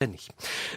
Années.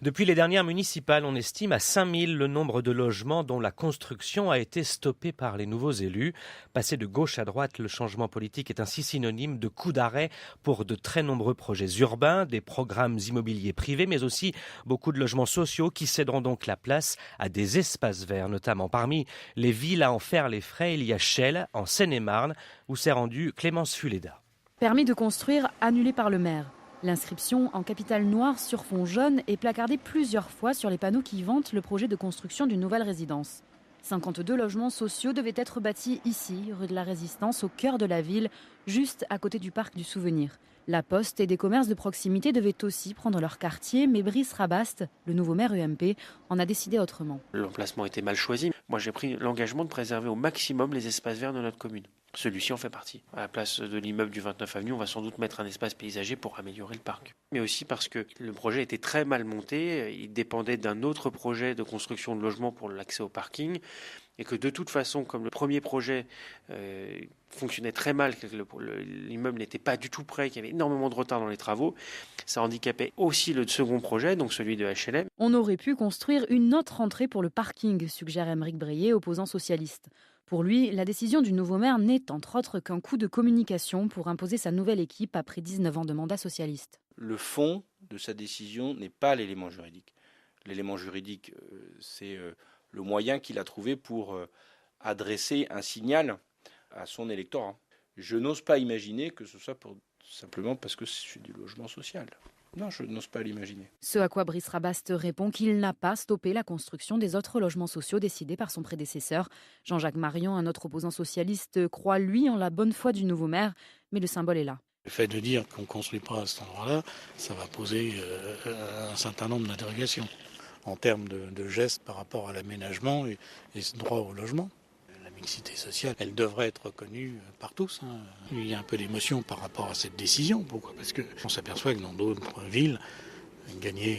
Depuis les dernières municipales, on estime à 5000 le nombre de logements dont la construction a été stoppée par les nouveaux élus. Passé de gauche à droite, le changement politique est ainsi synonyme de coup d'arrêt pour de très nombreux projets urbains, des programmes immobiliers privés, mais aussi beaucoup de logements sociaux qui céderont donc la place à des espaces verts, notamment. Parmi les villes à en faire les frais, il y a Chelles, en Seine-et-Marne, où s'est rendue Clémence Fuleda. Permis de construire annulé par le maire. L'inscription en capitale noire sur fond jaune est placardée plusieurs fois sur les panneaux qui vantent le projet de construction d'une nouvelle résidence. 52 logements sociaux devaient être bâtis ici, rue de la Résistance, au cœur de la ville, juste à côté du parc du Souvenir. La Poste et des commerces de proximité devaient aussi prendre leur quartier, mais Brice Rabaste, le nouveau maire UMP, en a décidé autrement. L'emplacement était mal choisi. Moi, j'ai pris l'engagement de préserver au maximum les espaces verts de notre commune. Celui-ci en fait partie. À la place de l'immeuble du 29 avenue, on va sans doute mettre un espace paysager pour améliorer le parc. Mais aussi parce que le projet était très mal monté, il dépendait d'un autre projet de construction de logements pour l'accès au parking, et que de toute façon, comme le premier projet fonctionnait très mal, que l'immeuble n'était pas du tout prêt, qu'il y avait énormément de retard dans les travaux, ça handicapait aussi le second projet, donc celui de HLM. On aurait pu construire une autre entrée pour le parking, suggère Aymeric Breillet, opposant socialiste. Pour lui, la décision du nouveau maire n'est entre autres qu'un coup de communication pour imposer sa nouvelle équipe après 19 ans de mandat socialiste. Le fond de sa décision n'est pas l'élément juridique. L'élément juridique, c'est le moyen qu'il a trouvé pour adresser un signal à son électorat. Je n'ose pas imaginer que ce soit simplement parce que c'est du logement social. Non, je n'ose pas l'imaginer. Ce à quoi Brice Rabaste répond qu'il n'a pas stoppé la construction des autres logements sociaux décidés par son prédécesseur. Jean-Jacques Marion, un autre opposant socialiste, croit lui en la bonne foi du nouveau maire, mais le symbole est là. Le fait de dire qu'on ne construit pas à cet endroit-là, ça va poser un certain nombre d'interrogations en termes de gestes par rapport à l'aménagement et ce droit au logement. La mixité sociale, elle devrait être reconnue par tous. Il y a un peu d'émotion par rapport à cette décision. Pourquoi ? Parce qu'on s'aperçoit que dans d'autres villes, gagnées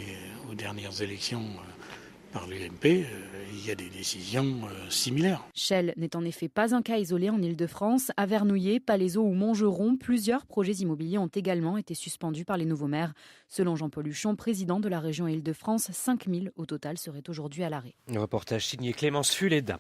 aux dernières élections par l'UMP, il y a des décisions similaires. Chelles n'est en effet pas un cas isolé en Ile-de-France. À Vernouillet, Palaiseau ou Montgeron, plusieurs projets immobiliers ont également été suspendus par les nouveaux maires. Selon Jean-Paul Huchon, président de la région Ile-de-France, 5000 au total seraient aujourd'hui à l'arrêt. Le reportage signé Clémence Fuleda.